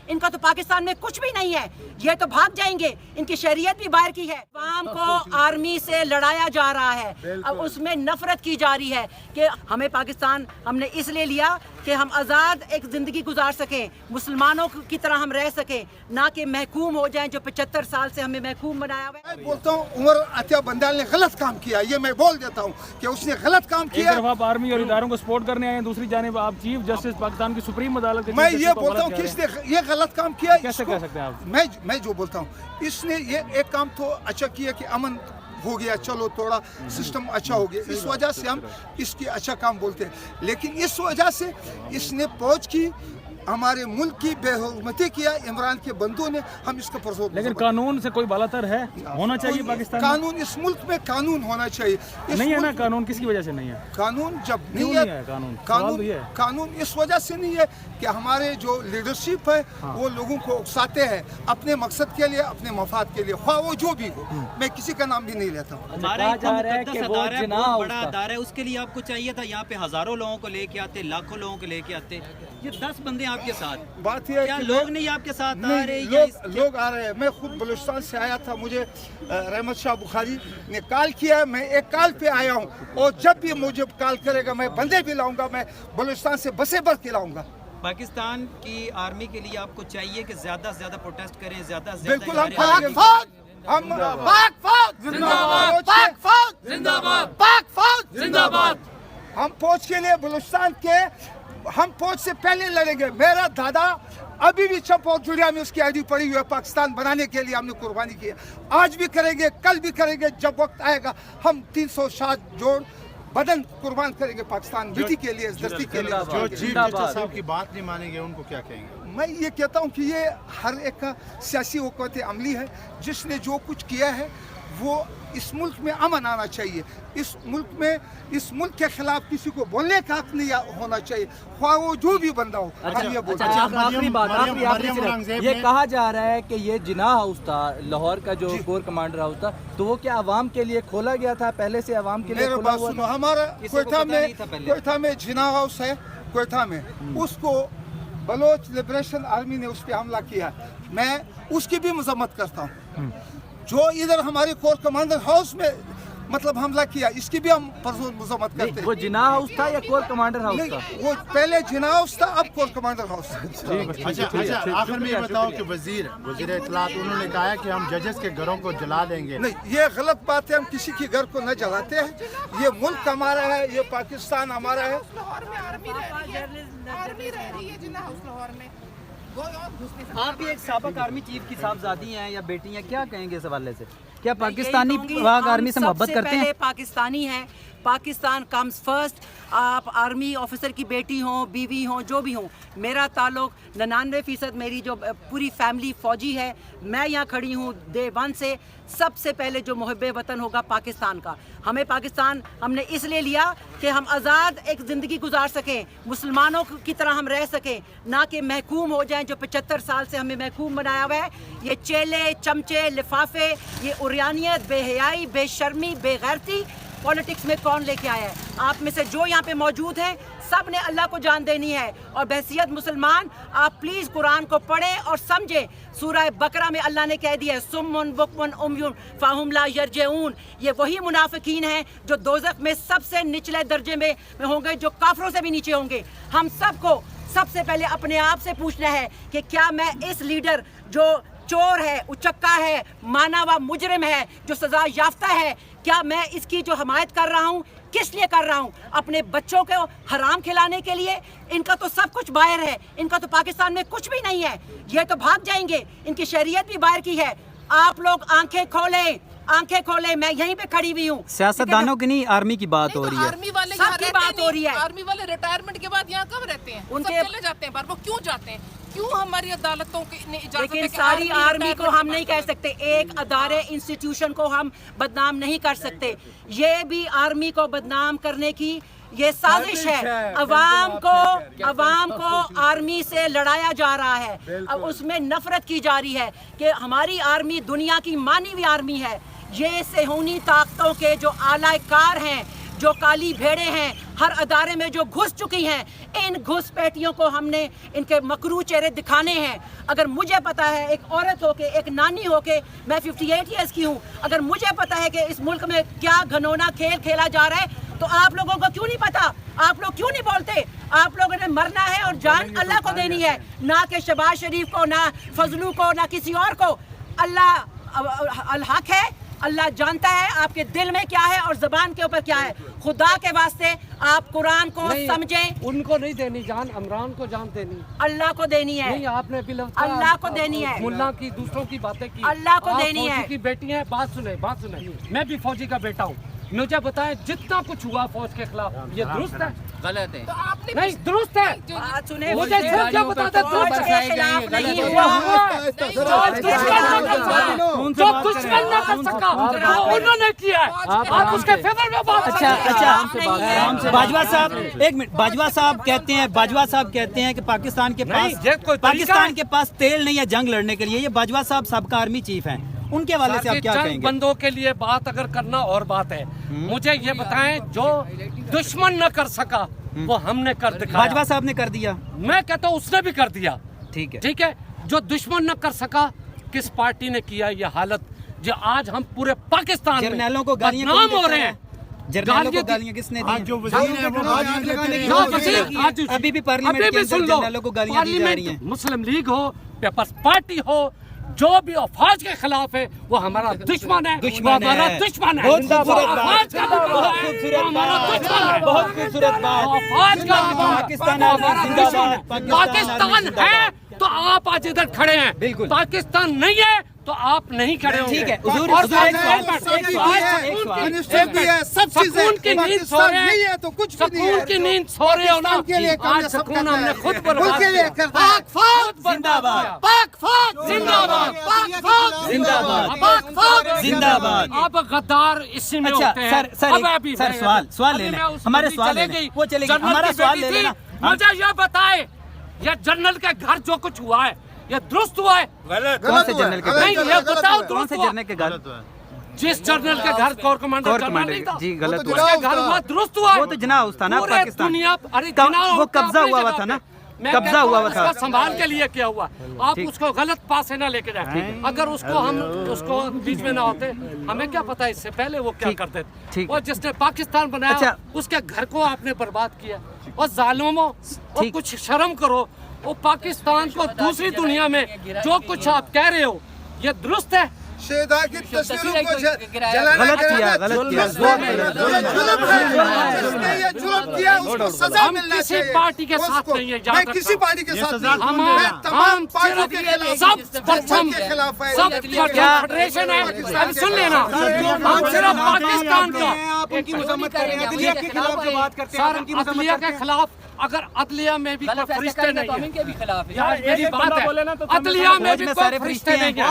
इनका तो पाकिस्तान में कुछ भी नहीं है, ये तो भाग जाएंगे, इनकी शरीयत भी बाहर की है। अवाम को आर्मी से लड़ाया जा रहा है, अब उसमें नफरत की जा रही है कि हमें पाकिस्तान हमने इसलिए लिया कि हम आज़ाद एक ज़िंदगी गुजार सकें, मुसलमानों की तरह हम रह सकें, ना कि महकूम हो जाएं जो 75 साल से हमें महकूम बनाया हुआ है। मैं बोलता हूँ उमर अतिया बंदाल ने गलत काम किया, ये मैं बोल देता हूँ कि उसने गलत काम किया। एक तरफ आप आर्मी और इदारों को सपोर्ट करने आए हैं, दूसरी जानिब आप चीफ जस्टिस पाकिस्तान की सुप्रीम अदालत के मैं ये बोलता हूँ कि इसने ये गलत काम किया। कैसे कह सकते हैं आप? मैं जो बोलता हूँ, इसने ये एक काम तो अच्छा किया कि अमन हो गया, चलो थोड़ा सिस्टम अच्छा हो गया, इस वजह से हम इसकी अच्छा काम बोलते हैं। लेकिन इस वजह से इसने फौज की हमारे मुल्क की बेहुरमती किया, इमरान के बंदों ने, हम इसका परसों। लेकिन कानून से कोई बालातर है, होना चाहिए पाकिस्तान में? कानून, इस मुल्क में कानून होना चाहिए। नहीं है ना कानून, किसकी वजह से नहीं है कानून? जब नहीं है कानून इस वजह से नहीं है कि हमारे जो लीडरशिप है वो लोगों को उकसाते हैं अपने मकसद के लिए, अपने मफाद के लिए, ख्वाह वो जो भी हो। मैं किसी का नाम भी नहीं लेता हूँ। हमारा बड़ा अदारा है, उसके लिए आपको चाहिए था यहाँ पे हजारों लोगों को लेके आते, लाखों लोगों को लेके आते, ये 10 बंदे आपके साथ। बात यह है कि लोग नहीं आपके साथ आ रहे, लोग आ रहे हैं। मैं खुद बलूचिस्तान से आया था, मुझे रहमत शाह बुखारी ने कॉल किया, मैं एक कॉल पे आया हूँ, और जब भी मुझे कॉल करेगा मैं बंदे भी लाऊंगा, मैं बलूचिस्तान से बसें भर के लाऊंगा। पाकिस्तान की आर्मी के लिए आपको चाहिए कि ज्यादा से ज्यादा प्रोटेस्ट करें, ज्यादा से बिल्कुल ज्यादा हम पाक फौज जिंदाबाद। हम फौज के लिए बलूचिस्तान के, हम फौज से पहले लड़ेंगे। मेरा दादा अभी भी चौधरी में उसकी आईडी पड़ी हुई है, पाकिस्तान बनाने के लिए हमने कुर्बानी की है, आज भी करेंगे, कल भी करेंगे, जब वक्त आएगा हम 307 जोड़ बदन कुर्बान करेंगे पाकिस्तान मिट्टी के लिए, इस धरती के लिए। जो चीफ जस्टिस साहब की बात नहीं मानेंगे उनको क्या कहेंगे? मैं ये कहता हूँ कि ये हर एक का सियासी हुकूमत अमली है, जिसने जो कुछ किया है वो इस मुल्क में अमन आना चाहिए। इस मुल्क के खिलाफ किसी को बोलने का हक नहीं होना चाहिए, ख्वाह वो जो भी बंदा हो। आखिरी बात, ये कहा जा रहा है कि ये जिना हाउस था, लाहौर का जो कोर कमांडर हाउस था, तो वो क्या अवाम के लिए खोला गया था, पहले से अवाम के लिए खोला हुआ था? हमारा कोयटा में जिना हाउस है, कोयटा में, उसको बलोच लिबरेशन आर्मी ने उस पर हमला किया। मैं उसकी भी मजम्मत करता हूँ। जो इधर हमारे कोर कमांडर हाउस में मतलब हमला किया, इसकी भी हम परसों मजम्मत करते हैं। वो जिना हाउस था या कोर कमांडर हाउस था? वो पहले जिना हाउस था, अब कोर कमांडर हाउस। अच्छा, आखिर में ये बताओ कि वजीर इत्तलात उन्होंने कहा है कि हम जजेस के घरों को जला देंगे। नहीं, ये गलत बात है, हम किसी के घर को न जलाते हैं। ये मुल्क हमारा है, ये पाकिस्तान हमारा है। आप भी एक साबिक आर्मी चीफ की साहबजादी हैं या बेटी हैं, क्या कहेंगे इस हवाले से? क्या पाकिस्तानी आर्मी से मोहब्बत करते हैं? पाकिस्तानी हैं, पाकिस्तान कम्स फर्स्ट। आप आर्मी ऑफिसर की बेटी हों, बीवी हों, जो भी हों, मेरा ताल्लुक 99% मेरी जो पूरी फैमिली फौजी है। मैं यहाँ खड़ी हूँ डे 1 से। सबसे पहले जो मुहब्बे वतन होगा पाकिस्तान का। हमें पाकिस्तान हमने इसलिए लिया कि हम आज़ाद एक ज़िंदगी गुजार सकें, मुसलमानों की तरह हम रह सकें, ना कि महकूम हो जाएं जो 75 साल से हमें महकूम बनाया हुआ है। ये चेले, चमचे, लिफाफे, ये उरियानियत, बेहयाई, बेशर्मी, बेगैरती पॉलिटिक्स में कौन लेके आया है? आप में से जो यहाँ पे मौजूद हैं, सब ने अल्लाह को जान देनी है, और बहसियत मुसलमान आप प्लीज़ कुरान को पढ़ें और समझें। सूरह बकरा में अल्लाह ने कह दिया है, सुम्मुन बुक्मुन उम्युन फ़हुम ला यरजिऊन। ये वही मुनाफिकीन हैं जो दोज़ख में सबसे निचले दर्जे में होंगे, जो काफरों से भी नीचे होंगे। हम सबको सबसे पहले अपने आप से पूछना है कि क्या मैं इस लीडर जो चोर है, उचक्का है, माना हुआ मुजरिम है, जो सजा याफ्ता है, क्या मैं इसकी जो हमायत कर रहा हूँ, किस लिए कर रहा हूँ? अपने बच्चों को हराम खिलाने के लिए? इनका तो सब कुछ बाहर है, इनका तो पाकिस्तान में कुछ भी नहीं है, ये तो भाग जाएंगे, इनकी शरीयत भी बाहर की है। आप लोग आंखें खोलें, आंखें खोलें। मैं यहीं पे खड़ी हुई हूँ। सियासतदानों की नहीं, आर्मी की बात हो रही है। आर्मी वाले सबकी बात हो रही है। आर्मी वाले रिटायरमेंट के बाद यहाँ कब रहते हैं? उनके सब चले जाते हैं बाहर। वो क्यों जाते हैं? क्यों हमारी अदालतों की इजाजत? लेकिन सारी आर्मी को हम नहीं कह सकते, एक अदारे इंस्टीट्यूशन को हम बदनाम नहीं कर सकते। ये भी आर्मी को बदनाम करने की ये साजिश है। अवाम को आर्मी से लड़ाया जा रहा है, अब उसमें नफरत की जा रही है कि हमारी आर्मी दुनिया की मानी हुई आर्मी है। ये सेहूनी ताकतों के जो आलाकार हैं, جو کالی بھیڑیں ہیں ہر ادارے میں جو گھس چکی ہیں، ان گھس پیٹیوں کو ہم نے ان کے مکروہ چہرے دکھانے ہیں۔ اگر مجھے پتا ہے ایک عورت ہو کے، ایک نانی ہو کے، میں 58 ایئرس کی ہوں، اگر مجھے پتا ہے کہ اس ملک میں کیا گھنونا کھیل کھیلا جا رہا ہے تو آپ لوگوں کو کیوں نہیں پتا؟ آپ لوگ کیوں نہیں بولتے؟ آپ لوگوں نے مرنا ہے اور جان اللہ کو دینی ہے، نہ کہ شہباز شریف کو، نہ فضلو کو، نہ کسی اور کو۔ اللہ الحق ہے، اللہ جانتا ہے آپ کے دل میں کیا ہے اور زبان کے اوپر کیا ہے۔ خدا کے واسطے آپ قرآن کو سمجھیں۔ ان کو نہیں دینی جان، عمران کو جان دینی، اللہ کو دینی ہے، نہیں آپ نے اللہ کو دینی ہے، ملا کی دوسروں کی باتیں کی، اللہ کو آپ دینی ہے۔ فوجی کی بیٹی ہیں، بات سنیں بات سنیں، میں بھی فوجی کا بیٹا ہوں، مجھے بتائیں جتنا کچھ ہوا فوج کے خلاف یہ درست ہے؟ غلط ہے۔ تو آپ نے نہیں درست ہے، بات سنیں، مجھے صرف یہ بتا دیں فوج درست کے ہے؟ خلاف نہیں ہوا ہوا۔ جو کچھ نہ کر سکا وہ انہوں نے کیا ہے، آپ اس کے فیور میں بات اچھا کرتے ہیں۔ اچھا باجوہ صاحب ایک منٹ، باجوہ صاحب کہتے ہیں کہ پاکستان کے پاس تیل نہیں ہے جنگ لڑنے کے لیے۔ یہ باجوہ صاحب سابقہ آرمی چیف ہیں، ان کے حوالے سے آپ کیا کہیں چند گے؟ بندوں کے لیے بات اگر کرنا اور بات ہے، مجھے یہ بتائیں جو دشمن نہ کر سکا وہ ہم نے کر دکھایا۔ باجوہ صاحب نے کر دیا، میں کہتا ہوں اس نے بھی کر دیا، ٹھیک ہے۔ ٹھیک ہے۔ جو دشمن نہ کر سکا کس پارٹی نے کیا یہ حالت جو آج ہم پورے پاکستان میں جرنیلوں کو گالیاں بدنام ہو رہے ہیں۔ جرنیلوں کو گالیاں کس نے دی؟ جو وزیر ہیں وہ ابھی بھی پارلیمنٹ کے اندر جرنیلوں کو گالیاں دی جا رہی ہیں۔ مسلم لیگ ہو، پیپلز پارٹی ہو، جو بھی افواج کے خلاف ہے وہ ہمارا دشمن ہے، وہ ہمارا دشمن ہے۔ بہت خوبصورت بات، افواج کا بہت خوبصورت بات، بہت خوبصورت بات۔ افواج کا پاکستان ہمارا زندہ دشمن باد، ہے۔ پاکستان ہے تو آپ آج ادھر کھڑے ہیں، بالکل۔ پاکستان نہیں ہے تو آپ نہیں کھڑے ہوں گے۔ ٹھیک ہے حضور، اور حضور ایک سوال، منسٹر بھی ہے، سب چیزیں سکون کی نیند سو پاکستان رہے نہیں ہیں ہے تو کچھ بھی نہیں سکون ہے۔ کی نیند سو رہے ہو نا، پاکستان کے لیے کام آج یہ سب سکون کرتا ہم نے ہے۔ خود ملک برباد کے لیے کیا۔ کرتا ہے۔ پاک فوج زندہ باد، پاک فوج زندہ باد، پاک فوج زندہ باد، پاک فوج زندہ باد۔ آپ غدار اسی میں اچھا ہوتے ہیں۔ سر ابھی لے لیں، ہمارے سوال لے لیں، وہ چلے گی، ہمارا سوال لے لینا۔ مجھے یہ بتائے یہ جنرل کے گھر جو کچھ ہوا ہے یہ درست ہوا ہے؟ کون سے جنرل کے نہیں یہ بتاؤ کون درست سے ہوا؟ جنرل کے گھر؟ جس جنرل کے گھر کور کمانڈر جنرل نہیں تھا، جی غلط اس ہوا، کے گھر ہوا درست ہوا ہے؟ وہ تو جناح ہاؤس تھا نا پورے پاکستان، دنیا ارے جناح وہ ہوتا قبضہ اپنی ہوا جگہ تھا نا، پہ۔ میں قبضہ کہتا ہوں ہوا اس تھا۔ کا سنبھال کے لیے کیا ہوا، آپ اس کو غلط پاسے نہ لے کے جائیں۔ اگر اس کو ہم اس کو بیچ میں نہ ہوتے ہمیں کیا پتا اس سے پہلے وہ کیا کرتے تھے۔ اور جس نے پاکستان بنایا اس کے گھر کو آپ نے برباد کیا۔ اور ظالموں اور کچھ شرم کرو، وہ پاکستان کو دوسری دنیا میں جو کچھ آپ کہہ رہے ہو یہ درست ہے؟ شہدا کی تصویروں کو جلانا غلط کیا، غلط کیا، ظلم ہے۔ جس نے یہ ظلم کیا اس کو سزا ہم ملنا کسی چاہیے۔ پارٹی کے اس ساتھ کو- نہیں ہے، یاد میں رکھنا۔ کسی پارٹی کے ساتھ نہیں ہوں۔ ہم میں تمام پارٹیوں کے خلاف ہوں۔ سب پرچم کے خلاف ہے۔ سب فیڈریشن ہے، اب سن لینا ہم صرف پاکستان کا عدلیہ کے خلاف جو بات کرتے ہیں سر عدلیہ کے خلاف، اگر عدلیہ میں بھی کوئی فرشتے نہیں ہیں، یار میری بات ہے عدلیہ میں بھی کوئی فرشتے نہیں ہیں،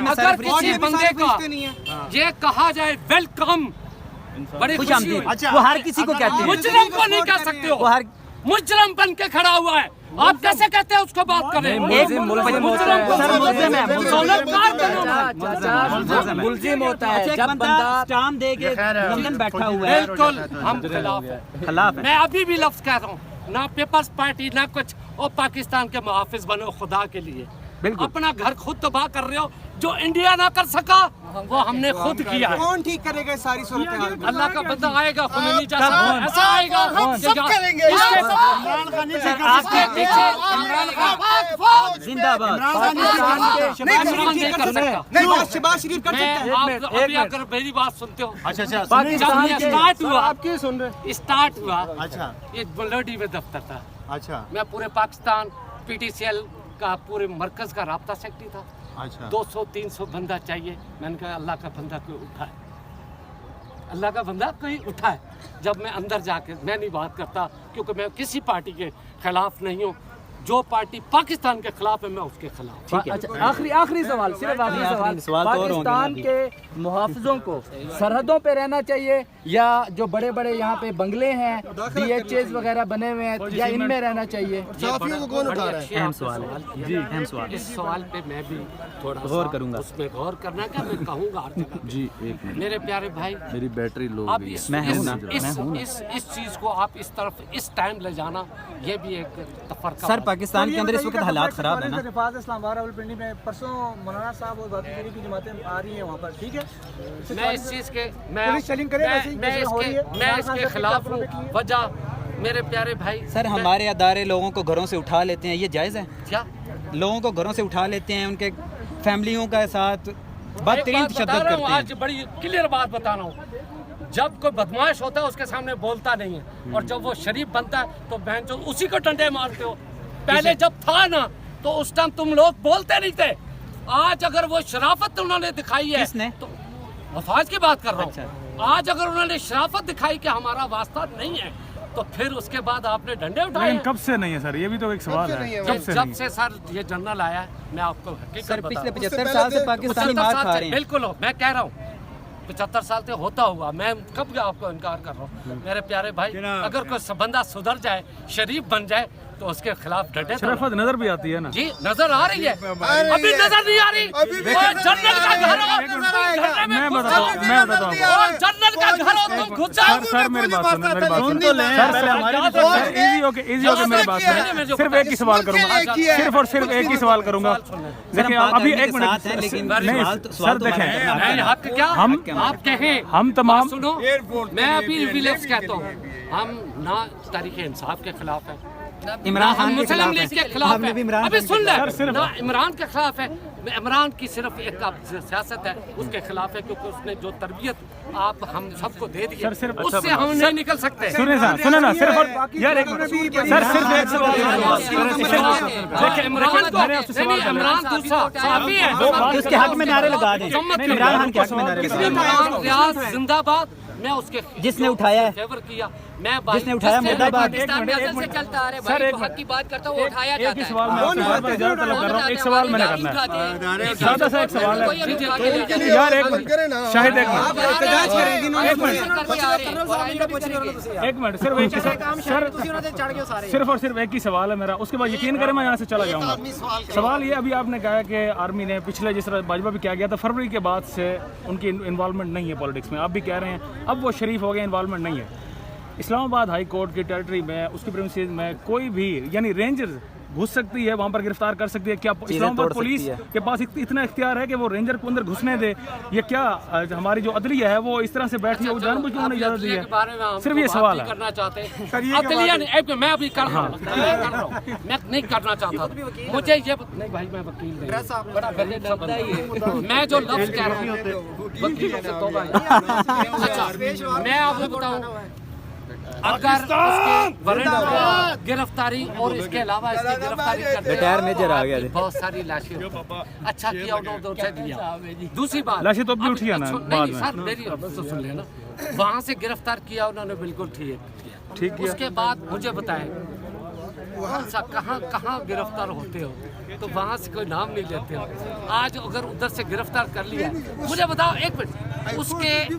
اگر کسی بندے کا یہ کہا جائے ویلکم بڑی خوش خوشی آمدید، ہوئی، وہ ہر کسی کو کہتے ہیں، مجرم کو نہیں کہہ سکتے ہو، وہ ہر مجرم بن کے کھڑا ہوا ہے، آپ کیسے کہتے ہیں اس کو بات کریں؟ ایک ملزم ہوتا ہے، سر ملزم ہے، ملزم ہوتا ہے اچھا ایک جب بندہ بندہ اسٹام دے کے لندن بیٹھا ہوا ہے، بالکل ہم خلاف ہیں۔ خلاف ہے۔ میں ابھی بھی لفظ کہہ رہا ہوں، نہ پیپلز پارٹی نہ کچھ، اور پاکستان کے محافظ بنو خدا کے لیے، اپنا گھر خود تباہ کر رہے ہو، جو انڈیا نہ کر سکا وہ ہم نے خود کیا ہے۔ کون ٹھیک کرے گا ساری صورتحال؟ اللہ کا بندہ آئے گا، خمینی جیسا ایسا آئے گا، ہم سب کریں گے۔ آپ کے پیچھے عمران خان زندہ باد، عمران نہیں کر سکتا۔ نہیں شہباز شریف کر میں سکتا ہے۔ آپ ابھی اگر میری بات سنتے ہو، اچھا اچھا جب یہ اسٹارٹ ہوا، آپ کی سن رہے اسٹارٹ ہوا، اچھا یہ بلوڈی میں دفتر تھا، اچھا میں پورے Pakistan P T C L کا پورے مرکز کا رابطہ سیکٹری تھا، اچھا 200-300 بندہ چاہیے، میں نے کہا اللہ کا بندہ کوئی اٹھا ہے، اللہ کا بندہ کوئی اٹھا ہے۔ جب میں اندر جا کے میں نہیں بات کرتا کیونکہ میں کسی پارٹی کے خلاف نہیں ہوں، जो पार्टी पाकिस्तान के खिलाफ है मैं उसके खिलाफ हूं। अच्छा, आखिरी सवाल, सिर्फ आखिरी सवाल सवाल, तो और होंगे पाकिस्तान के मुहाफिजों को सरहदों पे रहना चाहिए या जो बड़े बड़े यहाँ पे बंगले हैं DHAs वगैरह बने हुए हैं या इनमें रहना चाहिए? साफियों को कौन उठा रहा है? अहम सवाल है जी, अहम सवाल। इस सवाल पे मैं भी थोड़ा गौर करूंगा। उसमें गौर करना क्या मैं कहूँगा हर जगह। जी, एक मिनट, मेरे प्यारे भाई, मेरी बैटरी लो आप गई है। मैं हूं ना, मैं हूं ना। इस चीज को आप इस तरफ इस टाइम ले जाना ये भी एक तफरका सर पाकिस्तान के अंदर इस वक्त हालात खराब है ना। इस्लामाबाद रावलपिंडी में परसों मौलाना साहब और बाकी की जमातें आ रही हैं वहाँ पर, ठीक है? मैं इस चीज के मैं इसके खिलाफ हूँ। वजह मेरे प्यारे भाई, सर हमारे अदारे लोगों को घरों से उठा लेते हैं, ये जायज़ है? क्या लोगों को घरों से उठा लेते हैं, उनके फैमिलियों के साथ बदतरीन तशद्दुद करते हैं। आज बड़ी क्लियर बात बता रहा हूँ, जब कोई बदमाश होता है उसके सामने बोलता नहीं है, और जब वो शरीफ बनता है तो बहन जो उसी को डंडे मारते हो। पहले जब था ना तो उस टाइम तुम लोग बोलते नहीं थे। आज अगर वो शराफत उन्होंने दिखाई है, किसने? तो वफाज की बात कर रहा हूँ। आज अगर उन्होंने शराफत दिखाई कि हमारा वास्ता नहीं है, तो फिर उसके बाद आपने डंडे उठाए। लेकिन कब से नहीं है सर, ये भी तो एक सवाल है, कब से जब से सर ये जनरल आया है, मैं आपको हकीकत सर बता पिछले रहा हूं। 75 साल से पाकिस्तानी 75 मार साल खा से रहे हैं। बिल्कुल हो, मैं कह रहा हूँ 75 साल से होता हुआ, मैं कब आपको इनकार कर रहा हूँ। मेरे प्यारे भाई, अगर कोई बंदा सुधर जाए, शरीफ बन जाए, तो उसके खिलाफ डटे। शराफत नजर भी आती है ना जी, नजर आ रही है, अभी नजर नहीं आ रही। जनरल का घर हो, मैं बताता हूँ जनरल का घर हो, तुम घुस जाओ। सर मेरी बात सुनो, मेरी बात सुनो सर, इजी होके मेरी बात सुनो। सिर्फ एक ही सवाल करूंगा, सिर्फ और सिर्फ एक ही सवाल करूंगा। देखिए अभी एक मिनट, नहीं सर देखें, हक क्या आप कहें, हम तमाम सुनो, मैं अभी विलेज कहता हूँ, हम ना तारीख इंसाफ के खिलाफ है, इमरान खान के मुस्लिम लीग के खिलाफ हमने भी है। इमरान अभी खान सुन के ले, ना इमरान के खिलाफ है, इमरान की सिर्फ एक सियासत है उसके खिलाफ है, क्योंकि उसने जो तरबियत आप हम सबको दे दी है, उससे हम नहीं निकल सकते। सुने सर, सुने ना, सिर्फ और यार एक सर सिर्फ एक सवाल, इमरान दूसरा साफी है, उसके हक में नारे लगा दें, इमरान खान के हक में नारे लगा दें। इमरान रियाज जिंदाबाद, मैं उसके जिसने उठाया, फेवर किया, मैं जिसने उठाया मुर्दाबाद। से चलता आ रहा है भाई, तो हक की बात करता हूँ, वो उठाया एक जाता ही है। सवाल मैं आपसे बार-बार इजाजत तलब कर रहा हूँ, एक सवाल मैंने करना है, सादा सा एक सवाल है यार, एक मिनट शाहिद, एक मिनट सिर्फ एक ही सर, सिर्फ और सिर्फ एक ही सवाल है मेरा, उसके बाद यकीन करें मैं यहाँ से चला जाऊँगा। सवाल ये, अभी आपने कहा कि आर्मी ने पिछले जिस तरह भाजपा भी किया गया था, फरवरी के बाद से उनकी इन्वॉल्वमेंट नहीं है पॉलिटिक्स में, आप भी कह रहे हैं अब वो शरीफ हो गए, इन्वॉल्वमेंट नहीं है। इस्लामाबाद हाई कोर्ट की टेरिटरी में, उसकी प्रेमिसेस में कोई भी यानी रेंजर घुस सकती है, वहाँ पर गिरफ्तार कर सकती है। क्या इस्लामाबाद पुलिस के पास इतना इख्तियार है कि वो रेंजर को अंदर घुसने दे? ये क्या हमारी जो अदलिया है वो इस तरह से बैठी है, वो जानबूझ के उन्होंने इजाजत दी है? सिर्फ ये सवाल है। करना चाहते हैं, मैं अभी कर रहा हूँ, मैं नहीं करना चाहता, मुझे ये नहीं भाई, मैं वकील नहीं, बड़ा गरीब बंदा है, मैं जो लफ्ज कह रहा हूँ वकीलों से तौबा है। अच्छा, मैं आपको बताऊँ, अगर उसके वारंट पर गिरफ्तारी और इसके अलावा इसकी गिरफ्तारी करते रिटायर मेजर आ गया, बहुत सारी लाशें, अच्छा किया उन्होंने उसे दिया। दूसरी बात, लाशें तो अभी उठी है ना बाद में, सर मेरी तो सुन लेना, वहाँ से गिरफ्तार किया उन्होंने, बिल्कुल ठीक किया। उसके बाद मुझे बताएं कौन सा कहाँ गिरफ्तार होते हो, तो वहाँ से कोई नाम नहीं लेते हो। आज अगर उधर से गिरफ्तार कर लिया, मुझे बताओ एक मिनट, उसके